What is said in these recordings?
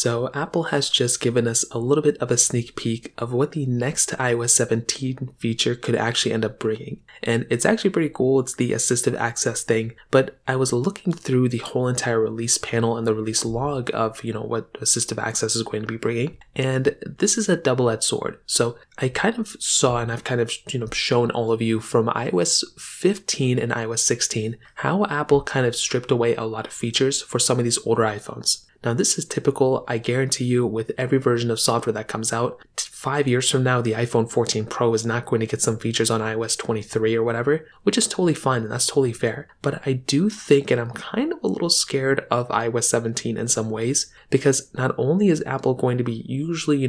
So Apple has just given us a little bit of a sneak peek of what the next iOS 17 feature could actually end up bringing. And it's actually pretty cool. It's the assistive access thing, but I was looking through the whole entire release panel and the release log of, what assistive access is going to be bringing. And this is a double-edged sword. So I kind of saw, and I've kind of, shown all of you from iOS 15 and iOS 16, how Apple kind of stripped away a lot of features for some of these older iPhones. Now, this is typical, I guarantee you, with every version of software that comes out. 5 years from now, the iPhone 14 Pro is not going to get some features on iOS 23 or whatever, which is totally fine and that's totally fair. But I do think, and I'm kind of a little scared of iOS 17 in some ways, because not only is Apple going to be usually,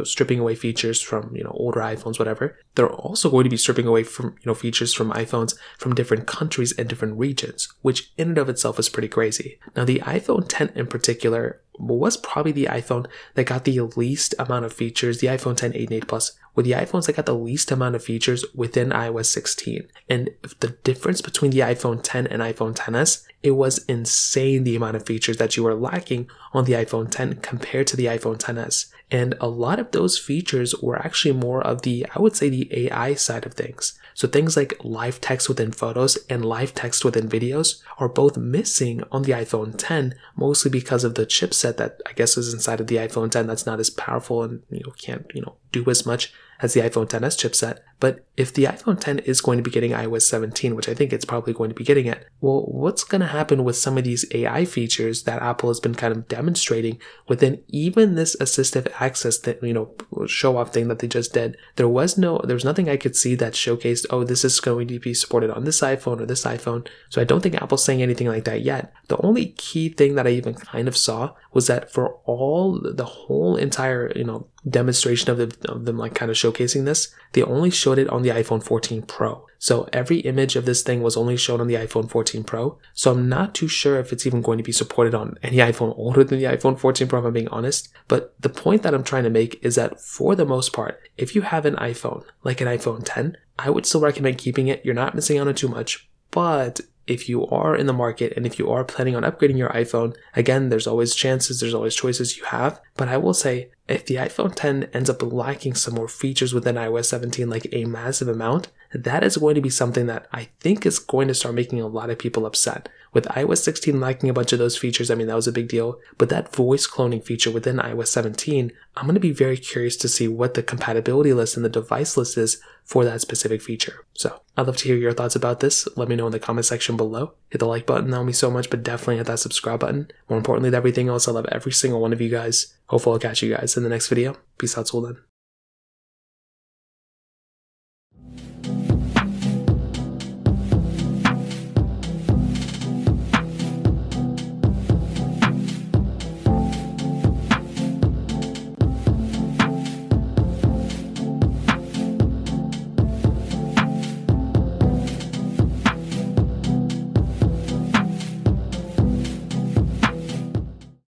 stripping away features from, older iPhones, whatever, they're also going to be stripping away from, features from iPhones from different countries and different regions, which in and of itself is pretty crazy. Now, the iPhone 10 in particular was probably the iPhone that got the least amount of features, the iPhone 10, 8, and 8 Plus, were the iPhones that got the least amount of features within iOS 16. And the difference between the iPhone 10 and iPhone XS, it was insane the amount of features that you were lacking on the iPhone 10 compared to the iPhone XS. And a lot of those features were actually more of the, I would say, the AI side of things. So things like live text within photos and live text within videos are both missing on the iPhone 10, mostly because of the chipset that I guess is inside of the iPhone 10 that's not as powerful and can't do as much as the iPhone XS chipset. But if the iPhone 10 is going to be getting iOS 17, which I think it's probably going to be getting it, well, what's going to happen with some of these AI features that Apple has been kind of demonstrating within even this assistive access that, show off thing that they just did? There was nothing I could see that showcased, oh, this is going to be supported on this iPhone or this iPhone. So I don't think Apple's saying anything like that yet. The only key thing that I even kind of saw was that for the whole entire, demonstration of them like kind of showcasing this, they only showed it on the iPhone 14 Pro. So every image of this thing was only shown on the iPhone 14 Pro. So I'm not too sure if it's even going to be supported on any iPhone older than the iPhone 14 Pro, if I'm being honest. But the point that I'm trying to make is that for the most part, if you have an iPhone, like an iPhone 10, I would still recommend keeping it. You're not missing out on too much. But if you are in the market and if you are planning on upgrading your iPhone, again, there's always chances, there's always choices you have. But I will say, if the iPhone 10 ends up lacking some more features within iOS 17, like a massive amount, that is going to be something that I think is going to start making a lot of people upset. With iOS 16 lacking a bunch of those features, I mean, that was a big deal. But that voice cloning feature within iOS 17, I'm going to be very curious to see what the compatibility list and the device list is for that specific feature. So I'd love to hear your thoughts about this. Let me know in the comment section below. Hit the like button, that would mean so much, but definitely hit that subscribe button. More importantly than everything else, I love every single one of you guys. Hopefully I'll catch you guys in the next video. Peace out till then.